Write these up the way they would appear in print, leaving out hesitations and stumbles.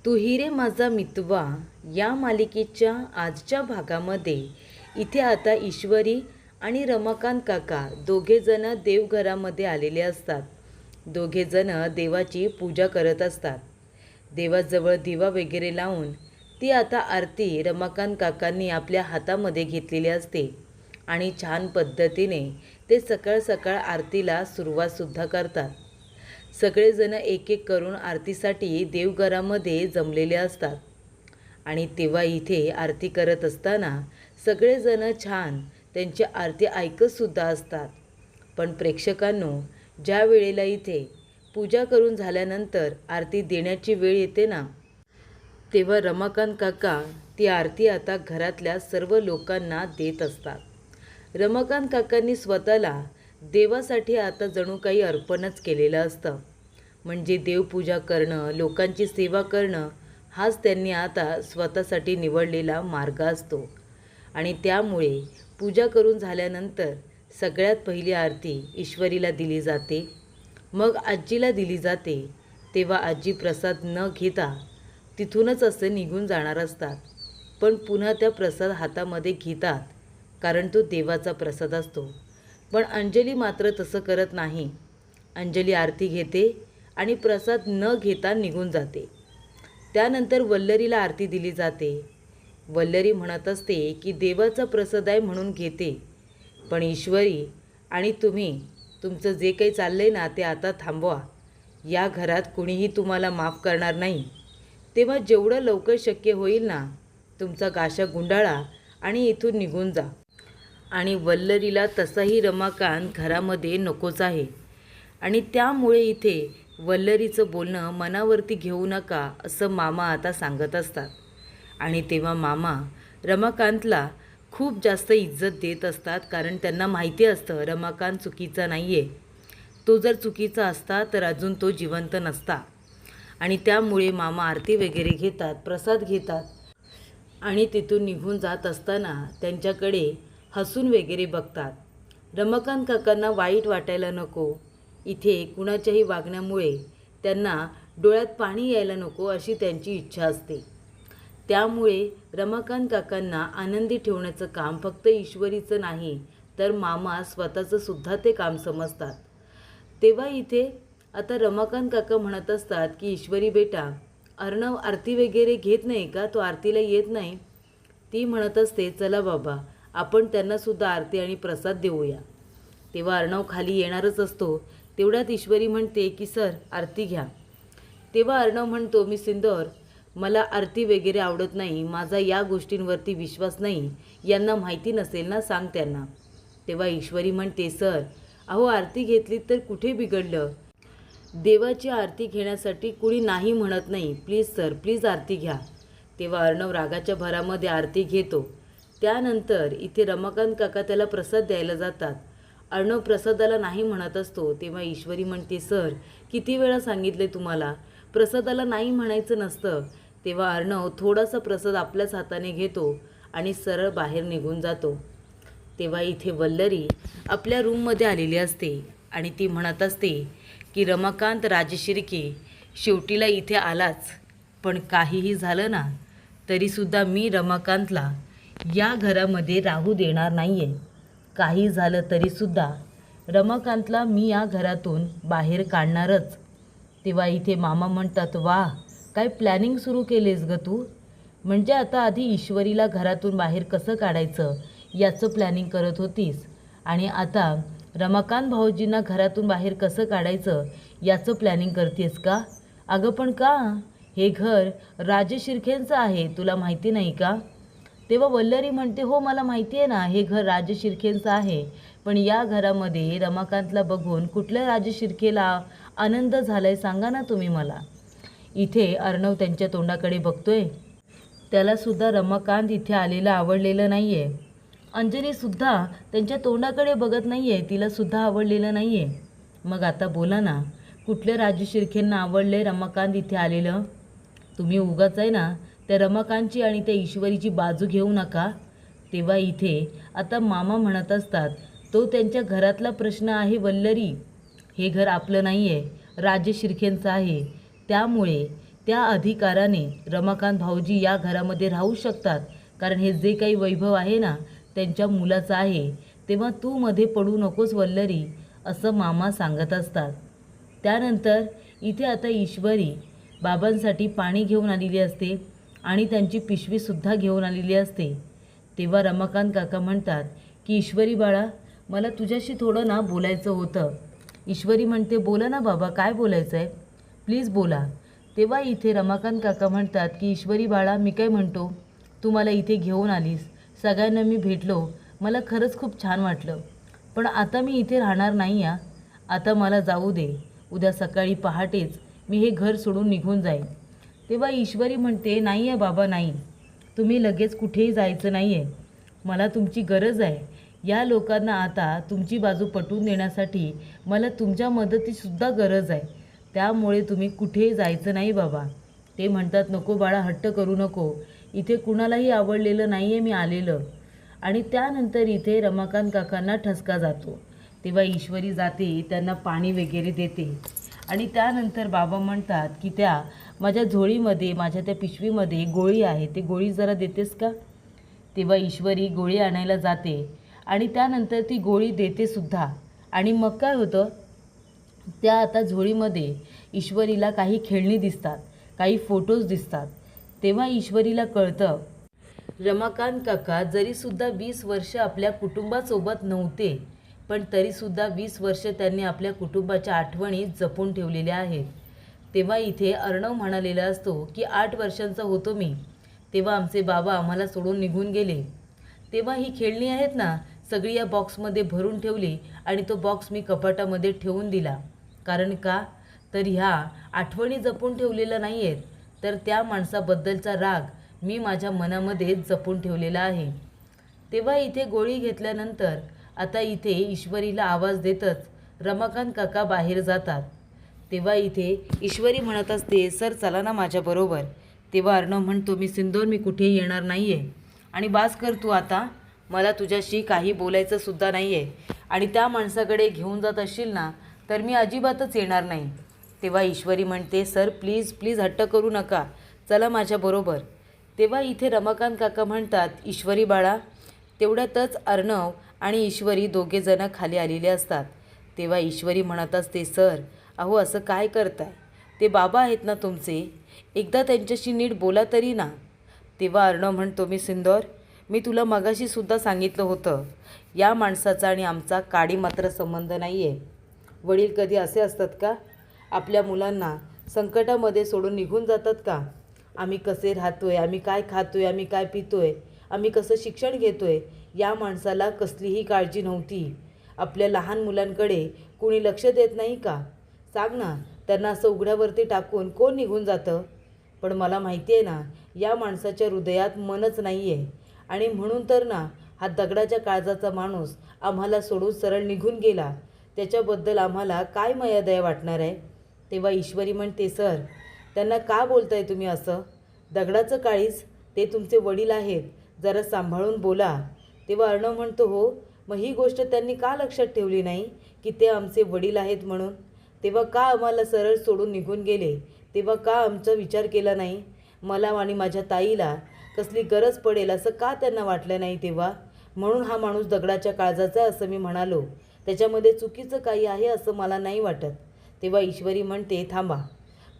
तू ही रे माझा मितवा या मालिकेच्या आजच्या भागामध्ये इथे आता ईश्वरी आणि रमाकांत काका दोघेजण देवघरामध्ये आलेले असतात. दोघेजण देवाची पूजा करत असतात. देवाजवळ दिवा वगैरे लावून ती आता आरती रमाकांत काकांनी आपल्या हातामध्ये घेतलेली असते आणि छान पद्धतीने ते सकाळ सकाळ आरतीला सुरुवातसुद्धा करतात. सगळेजण एक एक करून आरतीसाठी देवघरामध्ये जमलेले असतात आणि तेव्हा इथे आरती करत असताना सगळेजण छान त्यांची आरती ऐकतसुद्धा असतात. पण प्रेक्षकांनो, ज्या वेळेला इथे पूजा करून झाल्यानंतर आरती देण्याची वेळ येते ना, तेव्हा रमाकांत काका ती आरती आता घरातल्या सर्व लोकांना देत असतात. रमाकांत काकांनी स्वतःला देवासाठी आता जणू काही अर्पणच केलेलं असतं. म्हणजे देवपूजा करणं, लोकांची सेवा करणं हाच त्यांनी आता स्वतःसाठी निवडलेला मार्ग असतो. आणि त्यामुळे पूजा करून झाल्यानंतर सगळ्यात पहिली आरती ईश्वरीला दिली जाते, मग आजीला दिली जाते. तेव्हा आजी प्रसाद न घेता तिथूनच असे निघून जाणार असतात. पण पुन्हा त्या प्रसाद हातामध्ये घेतात, कारण तो देवाचा प्रसाद असतो. पण अंजली मात्र तसं करत नाही. अंजली आरती घेते आणि प्रसाद न घेता निघून जाते. त्यानंतर वल्लरीला आरती दिली जाते. वल्लरी म्हणत असते की देवाचा प्रसाद आहे म्हणून घेते, पण ईश्वरी आणि तुम्ही तुमचं जे काही चाललंय ना ते आता थांबवा. या घरात कुणीही तुम्हाला माफ करणार नाही. तेव्हा जेवढं लवकर शक्य होईल ना, तुमचा गाशा गुंडाळा आणि इथून निघून जा. आणि वल्लरीला तसाही रमाकांत घरामध्ये नकोच आहे आणि त्यामुळे इथे वल्लरीचं बोलणं मनावरती घेऊ नका असं मामा आता सांगत असतात. आणि तेव्हा मामा रमाकांतला खूप जास्त इज्जत देत असतात, कारण त्यांना माहिती असतं रमाकांत चुकीचा नाही आहे. तो जर चुकीचा असता तर अजून तो जिवंत नसता. आणि त्यामुळे मामा आरती वगैरे घेतात, प्रसाद घेतात आणि तिथून निघून जात असताना त्यांच्याकडे हसून वगैरे बघतात. रमाकांत काकांना वाईट वाटायला नको, इथे कुणाच्याही वागण्यामुळे त्यांना डोळ्यात पाणी यायला नको अशी त्यांची इच्छा असते. त्यामुळे रमाकांत काकांना आनंदी ठेवण्याचं काम फक्त ईश्वरीचं नाही तर मामा स्वतःचं सुद्धा ते काम समजतात. तेव्हा इथे आता रमाकांत काका म्हणत असतात की ईश्वरी बेटा, अर्णव आरती वगैरे घेत नाही का, तो आरतीला येत नाही. ती म्हणत असते चला बाबा, आपण त्यांनासुद्धा आरती आणि प्रसाद देऊया. तेव्हा अर्णव खाली येणारच असतो. तेवढ्यात ईश्वरी म्हणते की सर आरती घ्या. तेव्हा अर्णव म्हणतो मी सिंदूर, मला आरती वगैरे आवडत नाही, माझा या गोष्टींवरती विश्वास नाही. यांना माहिती नसेल ना, सांग त्यांना. तेव्हा ईश्वरी म्हणते सर अहो, आरती घेतली तर कुठे बिघडलं. देवाची आरती घेण्यासाठी कुणी नाही म्हणत नाही. प्लीज सर, प्लीज आरती घ्या. तेव्हा अर्णव रागाच्या भरामध्ये आरती घेतो. त्यानंतर इथे रमाकांत काका त्याला प्रसाद द्यायला जातात. अर्णव प्रसादाला नाही म्हणत असतो. तेव्हा ईश्वरी म्हणते सर, किती वेळा सांगितले तुम्हाला, प्रसादाला नाही म्हणायचं नसतं. तेव्हा अर्णव थोडासा प्रसाद आपल्याच हाताने घेतो आणि सरळ बाहेर निघून जातो. तेव्हा इथे वल्लरी आपल्या रूममध्ये आलेली असते आणि ती म्हणत असते की रमाकांत राजशिर्के शेवटीला इथे आलाच, पण काहीही झालं ना तरीसुद्धा मी रमाकांतला या घरामध्ये राहू देणार नाही आहे. काही झालं तरीसुद्धा रमाकांतला मी या घरातून बाहेर काढणारच. तेव्हा इथे मामा म्हणतात वा, काय प्लॅनिंग सुरू केलेस ग तू. म्हणजे आता आधी ईश्वरीला घरातून बाहेर कसं काढायचं याचं प्लॅनिंग करत होतीस आणि आता रमाकांत भाऊजींना घरातून बाहेर कसं काढायचं याचं प्लॅनिंग करतेस का. अगं पण का, हे घर राजशिर्केंचं आहे, तुला माहिती नाही का. तेव्हा वल्लरी म्हणते हो मला माहिती आहे ना, हे घर राजशिर्केंचं आहे, पण या घरामध्ये रमाकांतला बघून कुठल्या राजशिर्केला आनंद झालाय सांगा ना तुम्ही मला. इथे अर्णव त्यांच्या तोंडाकडे बघतोय. त्यालासुद्धा रमाकांत इथे आलेलं आवडलेलं नाही आहे. अंजलीसुद्धा त्यांच्या तोंडाकडे बघत नाही आहे, तिलासुद्धा आवडलेलं नाही आहे. मग आता बोला ना, कुठल्या राजशिर्केंना आवडले रमाकांत इथे आलेलं. तुम्ही उगाच आहे ना त्या रमाकांतची आणि त्या ईश्वरीची बाजू घेऊ नका. तेव्हा इथे आता मामा म्हणत असतात तो त्यांच्या घरातला प्रश्न आहे वल्लरी, हे घर आपलं नाही आहे, राजशिर्केंचं आहे. त्यामुळे त्या अधिकाराने रमाकांत भाऊजी या घरामध्ये राहू शकतात, कारण हे जे काही वैभव आहे ना त्यांच्या मुलाचं आहे. तेव्हा तू मध्ये पडू नकोस वल्लरी, असं मामा सांगत असतात. त्यानंतर इथे आता ईश्वरी बाबांसाठी पाणी घेऊन आलेली असते आणि त्यांची पिशवीसुद्धा घेऊन आलेली असते. तेव्हा रमाकांत काका म्हणतात की ईश्वरी बाळा, मला तुझ्याशी थोडं ना बोलायचं होतं. ईश्वरी म्हणते, बोला ना बाबा, काय बोलायचं आहे, प्लीज बोला. तेव्हा इथे रमाकांत काका म्हणतात की ईश्वरी बाळा, मी काय म्हणतो, तू मला इथे घेऊन आलीस, सगळ्यांना मी भेटलो, मला खरंच खूप छान वाटलं. पण आता मी इथे राहणार नाही या, आता मला जाऊ दे. उद्या सकाळी पहाटेच मी हे घर सोडून निघून जाईन. तेव्हा ईश्वरी म्हणते, नाही आहे बाबा, नाही, तुम्ही लगेच कुठेही जायचं नाही आहे. मला तुमची गरज आहे. या लोकांना आता तुमची बाजू पटवून देण्यासाठी मला तुमच्या मदतीसुद्धा गरज आहे. त्यामुळे तुम्ही कुठेही जायचं नाही बाबा. ते म्हणतात, नको बाळा, हट्ट करू नको, इथे कुणालाही आवडलेलं नाही आहे मी आलेलं. आणि त्यानंतर इथे रमाकांत काकांना ठसका जातो. तेव्हा ईश्वरी जाते, त्यांना पाणी वगैरे देते आणि त्यानंतर बाबा म्हणतात की त्या माझ्या झोळीमध्ये, माझ्या त्या पिशवीमध्ये गोळी आहे, ते गोळी जरा देतेस का. तेव्हा ईश्वरी गोळी आणायला जाते आणि त्यानंतर ती गोळी देते सुद्धा. आणि मग काय होतं, त्या आता झोळीमध्ये ईश्वरीला काही खेळणी दिसतात, काही फोटोज दिसतात. तेव्हा ईश्वरीला कळतं, रमाकांत काका जरीसुद्धा 20 वर्ष आपल्या कुटुंबासोबत नव्हते, पण तरीसुद्धा 20 वर्ष त्यांनी आपल्या कुटुंबाच्या आठवणी जपून ठेवलेल्या आहेत. तेव्हा इथे अर्णव म्हणालेला असतो की 8 वर्षांचा होतो मी, तेव्हा आमचे बाबा आम्हाला सोडून निघून गेले. तेव्हा ही खेळणी आहेत ना सगळी या बॉक्समध्ये भरून ठेवली आणि तो बॉक्स मी कपाटामध्ये ठेवून दिला. कारण का, तर ह्या आठवणी जपून ठेवलेल्या नाही आहेत, तर त्या माणसाबद्दलचा राग मी माझ्या मनामध्ये जपून ठेवलेला आहे. तेव्हा इथे गोळी घेतल्यानंतर आता इथे ईश्वरीला आवाज देतच रमाकांत काका बाहेर जातात. तेव्हा इथे ईश्वरी म्हणत असते, सर चला ना माझ्याबरोबर. तेव्हा अर्णव म्हणतो, मी सिंदूर, मी कुठेही येणार नाही आहे आणि बास कर तू आता, मला तुझ्याशी काही बोलायचं सुद्धा नाही आहे. आणि त्या माणसाकडे घेऊन जात असशील ना तर मी अजिबातच येणार नाही. तेव्हा ईश्वरी म्हणते, सर प्लीज प्लीज हट्ट करू नका, चला माझ्याबरोबर. तेव्हा इथे रमाकांत काका म्हणतात, ईश्वरी बाळा. तेवढ्यातच अर्णव आणि ईश्वरी दोघेजणं खाली आलेले असतात. तेव्हा ईश्वरी म्हणत असते, सर अहो असं काय करताय, ते बाबा आहेत ना तुमचे, एकदा त्यांच्याशी नीट बोला तरी ना. तेव्हा अर्णव म्हणतो, मी सिंदूर, मी तुला मगाशी सुद्धा सांगितलं होतं, या माणसाचा आणि आमचा काडी मात्र संबंध नाही आहे. वडील कधी असे असतात का, आपल्या मुलांना संकटामध्ये सोडून निघून जातात का. आम्ही कसे राहतोय, आम्ही काय खातोय, आम्ही काय पितोय, आम्ही कसं शिक्षण घेतोय, या माणसाला कसलीही काळजी नव्हती. आपल्या लहान मुलांकडे कोणी लक्ष देत नाही का, सांग ना. त्यांना असं उघड्यावरती टाकून कोण निघून जातं. पण मला माहिती आहे ना, या माणसाच्या हृदयात मनच नाही आहे आणि म्हणून तर ना हा दगडाच्या काळजाचा माणूस आम्हाला सोडून सरळ निघून गेला. त्याच्याबद्दल आम्हाला काय मायादया वाटणार आहे. तेव्हा ईश्वरी म्हणते, सर त्यांना का बोलताय तुम्ही असं, दगडाचं काळीज, ते तुमचे वडील आहेत, जरा सांभाळून बोला. तेव्हा अर्णव म्हणतो, हो मग ही गोष्ट त्यांनी का लक्षात ठेवली नाही की ते आमचे वडील आहेत म्हणून. तेव्हा का आम्हाला सरळ सोडून निघून गेले, तेव्हा का आमचा विचार केला नाही. मला आणि माझ्या ताईला कसली गरज पडेल असं का त्यांना वाटलं नाही तेव्हा. म्हणून हा माणूस दगडाच्या काळजाचा असं मी म्हणालो, त्याच्यामध्ये चुकीचं काही आहे असं मला नाही वाटत. तेव्हा ईश्वरी म्हणते, थांबा,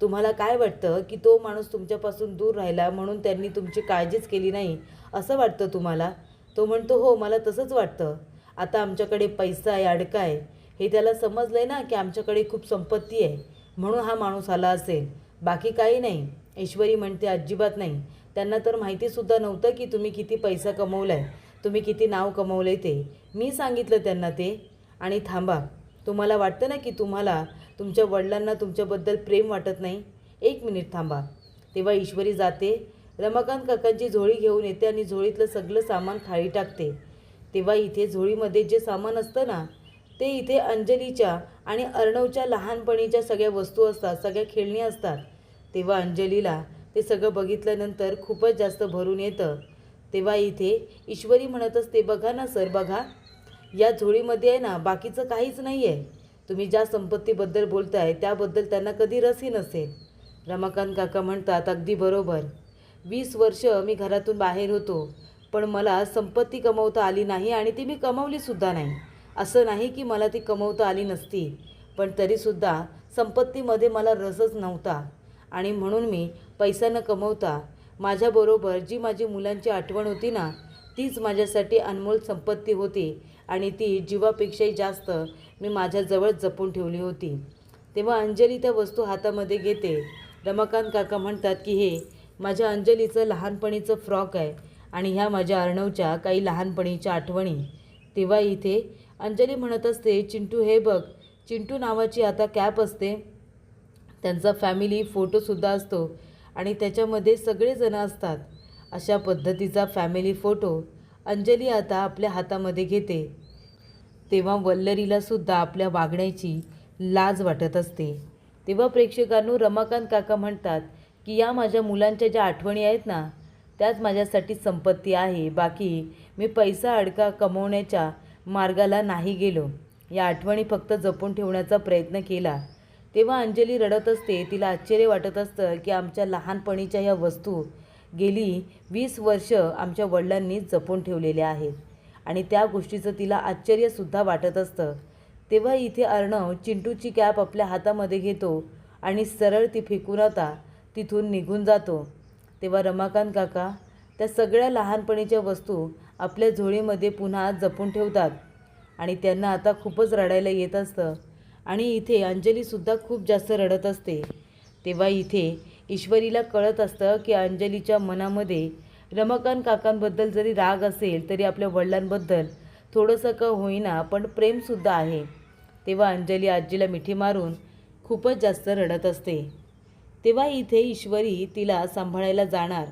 तुम्हाला काय वाटतं की तो माणूस तुमच्यापासून दूर राहिला म्हणून त्यांनी तुमची काळजीच केली नाही असं वाटतं तुम्हाला. तो म्हणतो, हो मला तसंच वाटतं. आता आमच्याकडे पैसा आहे, अडका आहे, हे त्याला समजलं आहे ना की आमच्याकडे खूप संपत्ती आहे, म्हणून हा माणूस आला असेल, बाकी काही नाही. ईश्वरी म्हणते, अजिबात नाही, त्यांना तर माहितीसुद्धा नव्हतं की तुम्ही किती पैसा कमवला आहे, तुम्ही किती नाव कमवलं आहे, ते मी सांगितलं त्यांना ते. आणि थांबा, तुम्हाला वाटतं ना की तुम्हाला तुमच्या वडिलांना तुमच्याबद्दल प्रेम वाटत नाही, 1 मिनिट थांबा. तेव्हा ईश्वरी जाते, रमाकांत काकांची झोळी घेऊन येते आणि झोळीतलं सगळं सामान खाली टाकते. तेव्हा इथे झोळीमध्ये जे सामान असतं ना ते इथे अंजलीच्या आणि अर्णवच्या लहानपणीच्या सगळ्या वस्तू असतात, सगळ्या खेळणी असतात. तेव्हा अंजलीला ते सगळं बघितल्यानंतर खूपच जास्त भरून येतं. तेव्हा इथे ईश्वरी म्हणत असते, बघा ना सर, बघा या झोळीमध्ये आहे ना बाकीचं काहीच नाही आहे. तुम्ही ज्या संपत्तीबद्दल बोलताय त्याबद्दल त्यांना कधी रसही नसेल. रमाकांत काका म्हणतात, अगदी बरोबर. 20 वर्ष मी घरातून बाहेर होतो, पण मला संपत्ती कमवता आली नाही आणि ती मी कमवलीसुद्धा नाही. असं नाही की मला ती कमवता आली नसती, पण तरीसुद्धा संपत्तीमध्ये मला रसच नव्हता. आणि म्हणून मी पैसा न कमवता माझ्याबरोबर जी माझी मुलांची आठवण होती ना, तीच माझ्यासाठी अनमोल संपत्ती होती आणि ती जीवापेक्षाही जास्त मी माझ्याजवळ जपून ठेवली होती. तेव्हा अंजली त्या वस्तू हातामध्ये घेते. रमाकांत काका म्हणतात की हे माझ्या अंजलीचं लहानपणीचं फ्रॉक आहे आणि ह्या माझ्या अर्णवच्या काही लहानपणीच्या आठवणी. तेव्हा इथे अंजली म्हणत असते, चिंटू हे बघ, चिंटू नावाची आता कॅप असते, त्यांचा फॅमिली फोटोसुद्धा असतो आणि त्याच्यामध्ये सगळेजण असतात. अशा पद्धतीचा फॅमिली फोटो अंजली आता आपल्या हातामध्ये घेते. तेव्हा वल्लरीलासुद्धा आपल्या वागण्याची लाज वाटत असते. तेव्हा प्रेक्षकांनो, रमाकांत काका म्हणतात की या माझ्या मुलांच्या ज्या आठवणी आहेत ना, त्याच माझ्यासाठी संपत्ती आहे. बाकी मी पैसा अडका कमवण्याच्या मार्गाला नाही गेलो, या आठवणी फक्त जपून ठेवण्याचा प्रयत्न केला. तेव्हा अंजली रडत असते. तिला आश्चर्य वाटत असतं की आमच्या लहानपणीच्या ह्या वस्तू गेली 20 वर्ष आमच्या वडिलांनी जपून ठेवलेल्या आहेत आणि त्या गोष्टीचं तिला आश्चर्यसुद्धा वाटत असतं. तेव्हा इथे अर्णव चिंटूची कॅप आपल्या हातामध्ये घेतो आणि सरळ ती फेकून आता तिथून निघून जातो. तेव्हा रमाकांत काका त्या सगळ्या लहानपणीच्या वस्तू आपल्या झोळीमध्ये पुन्हा जपून ठेवतात आणि त्यांना आता खूपच रडायला येत असतं आणि इथे अंजलीसुद्धा खूप जास्त रडत असते. तेव्हा इथे ईश्वरीला कळत असतं की अंजलीच्या मनामध्ये रमाकांत काकांबद्दल जरी राग असेल तरी आपल्या वडिलांबद्दल थोडंसं का होईना पण प्रेमसुद्धा आहे. तेव्हा अंजली आजीला मिठी मारून खूपच जास्त रडत असते. तेव्हा इथे ईश्वरी तिला सांभाळायला जाणार,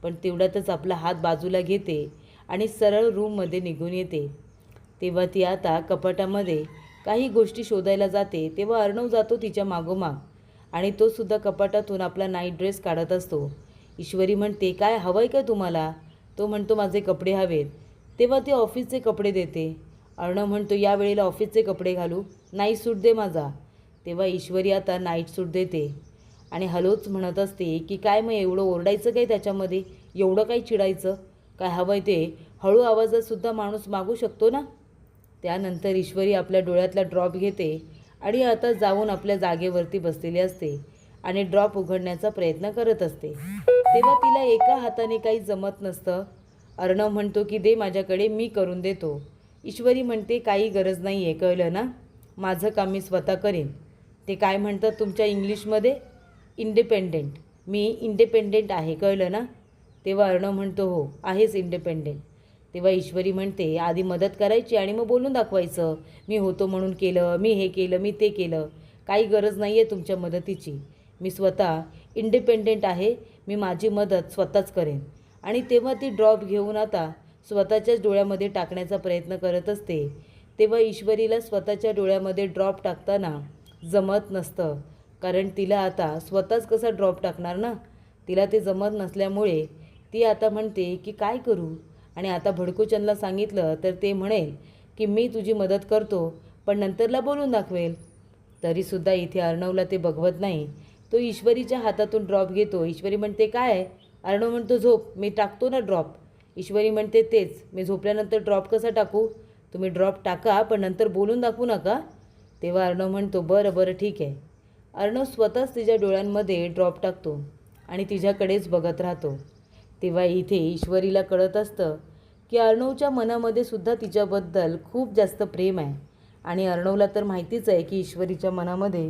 पण तेवढ्यातच आपला हात बाजूला घेते आणि सरळ रूममध्ये निघून येते. तेव्हा ती आता कपाटामध्ये काही गोष्टी शोधायला जाते. तेव्हा अर्णव जातो तिच्या मागोमाग आणि तो सुद्धा कपाटातून आपला नाईट ड्रेस काढत असतो. ईश्वरी म्हणते, काय हवं आहे का तुम्हाला? तो म्हणतो, माझे कपडे हवेत. तेव्हा ते ऑफिसचे कपडे देते. अर्णव म्हणतो, या वेळेला ऑफिसचे कपडे घालू, नाईट सूट दे माझा. तेव्हा ईश्वरी आता नाईट सूट देते आणि हलोच म्हणत असते की काय मग एवढं ओरडायचं काय त्याच्यामध्ये, एवढं काही चिडायचं, काय हवं आहे ते हळू आवाजातसुद्धा माणूस मागू शकतो ना. त्यानंतर ईश्वरी आपल्या डोळ्यातला ड्रॉप घेते आणि आता जाऊन आपल्या जागेवरती बसलेली असते आणि ड्रॉप उघडण्याचा प्रयत्न करत असते. तेव्हा तिला एका हाताने काही जमत नसतं. अर्णव म्हणतो की दे माझ्याकडे, मी करून देतो. ईश्वरी म्हणते, काही गरज नाही आहे, कळलं ना, माझं काम मी स्वतः करेन. ते काय म्हणतात तुमच्या इंग्लिशमध्ये, इंडिपेंडेंट. मी इंडिपेंडेंट आहे, कळलं ना. तेव्हा अर्णव म्हणतो, हो आहेच इंडिपेंडेंट. तेव्हा ईश्वरी म्हणते, आधी मदत करायची आणि मग बोलून दाखवायचं, मी होतो म्हणून केलं, मी हे केलं, मी ते केलं. काही गरज नाही आहे तुमच्या मदतीची, मी स्वतः इंडिपेंडेंट आहे, मी माझी मदत स्वतःच करेन. आणि तेव्हा ती ड्रॉप घेऊन आता स्वतःच्याच डोळ्यामध्ये टाकण्याचा प्रयत्न करत असते. तेव्हा ईश्वरीला स्वतःच्या डोळ्यामध्ये ड्रॉप टाकताना जमत नसतं, कारण तिला आता स्वतःच कसा ड्रॉप टाकणार ना, तिला ते जमत नसल्यामुळे ती आता म्हणते की काय करू. आणि आता भडकूचंदला सांगितलं तर ते म्हणेल की मी तुझी मदत करतो पण नंतरला बोलून दाखवेल. तरीसुद्धा इथे अर्णवला ते बघवत नाही. तो ईश्वरीच्या हातातून ड्रॉप घेतो. ईश्वरी म्हणते, काय आहे? अर्णव म्हणतो, झोप, मी टाकतो ना ड्रॉप. ईश्वरी म्हणते, तेच, मी झोपल्यानंतर ड्रॉप कसा टाकू? तुम्ही ड्रॉप टाका पण नंतर बोलून दाखवू नका. तेव्हा अर्णव म्हणतो, बरं बरं ठीक आहे. अर्णव स्वतःच तिच्या डोळ्यांमध्ये ड्रॉप टाकतो आणि तिच्याकडेच बघत राहतो. तेव्हा इथे ईश्वरीला कळत असतं की अर्णवच्या मनामध्ये सुद्धा तिच्याबद्दल खूप जास्त प्रेम आहे आणि अर्णवला तर माहितीच आहे की ईश्वरीच्या मनामध्ये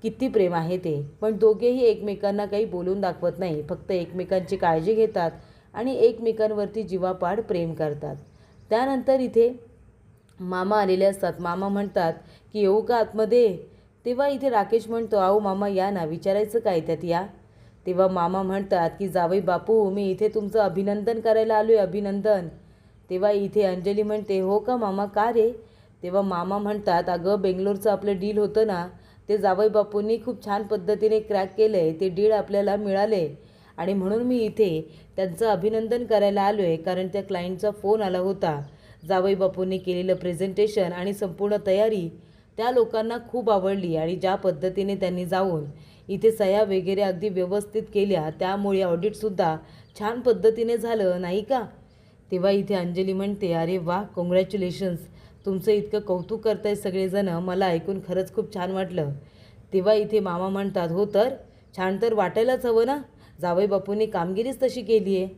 किती प्रेम आहे ते. पण दोघेही एकमेकांना काही बोलून दाखवत नाही, फक्त एकमेकांची काळजी घेतात आणि एकमेकांवरती जीवापाड प्रेम करतात. त्यानंतर इथे मामा आलेले असतात. मामा म्हणतात की येऊ का आतमध्ये? तेव्हा इथे राकेश म्हणतो, अहो मामा या ना, विचारायचं काय त्यात, या. तेव्हा मामा म्हणतात की जावई बापू, मी इथे तुमचं अभिनंदन करायला आलो आहे, अभिनंदन. तेव्हा इथे अंजली म्हणते, हो का मामा, का रे? तेव्हा मामा म्हणतात, अगं बेंगलोरचं आपलं डील होतं ना, ते जावई बापूंनी खूप छान पद्धतीने क्रॅक केलं आहे, ते डील आपल्याला मिळाले आणि म्हणून मी इथे त्यांचं अभिनंदन करायला आलो आहे, कारण त्या क्लायंटचा फोन आला होता. जावई बापूंनी केलेलं प्रेझेंटेशन आणि संपूर्ण तयारी त्या लोकांना खूप आवडली आणि ज्या पद्धतीने त्यांनी जाऊन इथे सह्या वगैरे अगदी व्यवस्थित केल्या, त्यामुळे ऑडिटसुद्धा छान पद्धतीने झालं नाही का. तेव्हा इथे अंजली म्हणते, अरे वा, कॉंग्रॅच्युलेशन्स, तुमचं इतकं कौतुक करताय सगळेजणं, मला ऐकून खरंच खूप छान वाटलं. तेव्हा इथे मामा म्हणतात, हो तर छान तर वाटायलाच हवं ना, जावई बापूंनी कामगिरीच तशी केली आहे.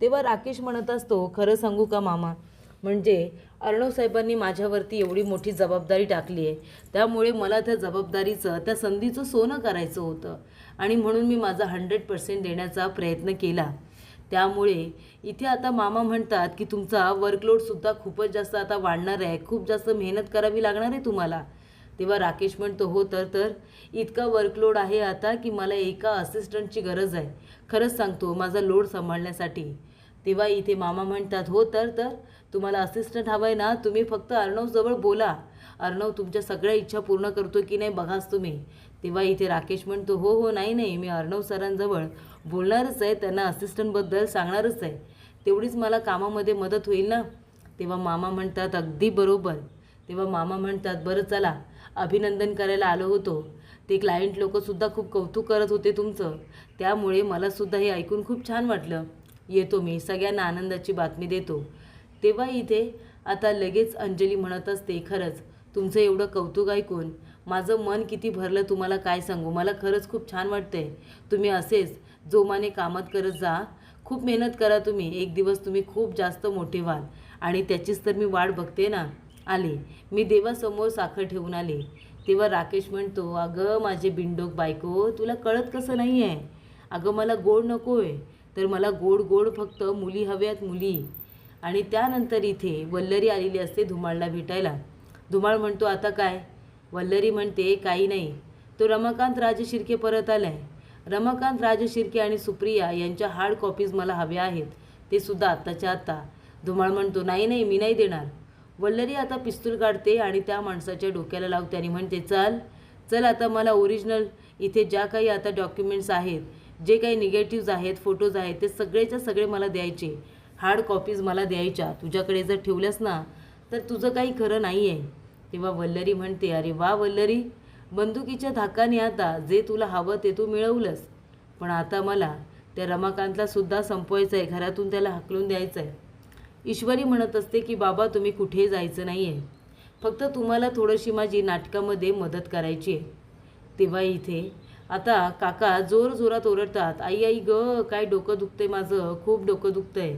तेव्हा राकेश म्हणत असतो, खरं सांगू का मामा, म्हणजे अर्णव साहेबांनी माझ्यावरती एवढी मोठी जबाबदारी टाकली आहे, त्यामुळे मला त्या जबाबदारीचं, त्या संधीचं सोनं करायचं होतं आणि म्हणून मी माझा 100% देण्याचा प्रयत्न केला. त्यामुळे इथे आता मामा म्हणतात की तुमचा वर्कलोडसुद्धा खूपच जास्त आता वाढणार आहे, खूप जास्त मेहनत करावी लागणार आहे तुम्हाला. तेव्हा राकेश म्हणतो, हो तर इतका वर्कलोड आहे आता की मला एका असिस्टंटची गरज आहे, खरंच सांगतो, माझा लोड सांभाळण्यासाठी. तेव्हा इथे मामा म्हणतात, हो तर तुम्हाला असिस्टंट हवा आहे ना, तुम्ही फक्त अर्णवजवळ बोला, अर्णव तुमच्या सगळ्या इच्छा पूर्ण करतो की नाही बघाच तुम्ही. तेव्हा इथे राकेश म्हणतो, हो नाही, मी अर्णव सरांजवळ बोलणारच आहे, त्यांना असिस्टंटबद्दल सांगणारच आहे, तेवढीच मला कामामध्ये मदत होईल ना. तेव्हा मामा म्हणतात, अगदी बरोबर. तेव्हा मामा म्हणतात, बरं चला, अभिनंदन करायला आलो होतो, ते क्लायंट लोकंसुद्धा खूप कौतुक करत होते तुमचं, त्यामुळे मलासुद्धा हे ऐकून खूप छान वाटलं, येतो मी, सगळ्यांना आनंदाची बातमी देतो. तेव्हा इथे आता लगेच अंजली म्हणत असते, खरंच तुमचं एवढं कौतुक ऐकून माझं मन किती भरलं तुम्हाला काय सांगू, मला खरंच खूप छान वाटतंय. तुम्ही असेच जोमाने कामात करत जा, खूप मेहनत करा तुम्ही, एक दिवस तुम्ही खूप जास्त मोठे व्हाल आणि त्याचीच तर मी वाट बघते ना. आले, मी देवासमोर साखर ठेवून आले. तेव्हा राकेश म्हणतो, अगं माझे बिनडोक बायको, तुला कळत कसं नाही आहे, अगं मला गोड नको आहे, तर मला गोड फक्त मुली हव्यात, मुली. आणि त्यानंतर इथे वल्लरी आलेली असते धुमाळला भेटायला. धुमाळ म्हणतो, आता काय. वल्लरी म्हणते, काही नाही, तो रमाकांत राजशिर्के परत आलाय. रमाकांत राजशिर्के आणि सुप्रिया यांच्या हार्ड कॉपीज मला हव्या आहेत, ते सुद्धा आत्ताच्या आत्ता. धुमाळ म्हणतो, नाही मी नाही देणार. वल्लरी आता पिस्तूल काढते आणि त्या माणसाच्या डोक्याला लावते आणि म्हणते, चल आता मला ओरिजिनल इथे ज्या काही आता डॉक्युमेंट्स आहेत, जे काही निगेटिव्ज आहेत, फोटोज आहेत, ते सगळेच्या सगळे मला द्यायचे, हार्ड कॉपीज मला द्यायच्या. तुझ्याकडे जर ठेवल्यास ना तर तुझं काही खरं नाही आहे. तेव्हा वल्लरी म्हणते, अरे वा वल्लरी, बंदुकीच्या धाकाने आता जे तुला हवं ते तू मिळवलंस, पण आता मला त्या रमाकांतला सुद्धा संपवायचं आहे, घरातून त्याला हाकलून द्यायचं आहे. ईश्वरी म्हणत असते की बाबा तुम्ही कुठेही जायचं नाही आहे, फक्त तुम्हाला थोडीशी माझी नाटकामध्ये मदत करायची आहे. तेव्हा इथे आता काका जोरात ओरडतात, आई ग, काय डोकं दुखतंय माझं, खूप डोकं दुखतंय.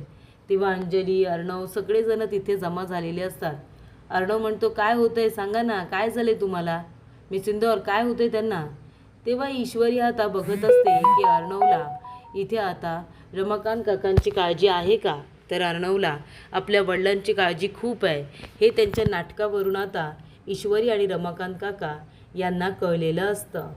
तेव्हा अंजली, अर्णव सगळेजण तिथे जमा झालेले असतात. अर्णव म्हणतो, काय होतंय सांगा ना, काय झाले तुम्हाला, मिस इंदौर, काय होतंय त्यांना. तेव्हा ईश्वरी आता बघत असते की अर्णवला इथे आता रमाकांत काकांची काळजी आहे का, तर अर्णवला आपल्या वडिलांची काळजी खूप आहे, हे त्यांच्या नाटकावरून आता ईश्वरी आणि रमाकांत काका यांना कळलेलं असतं.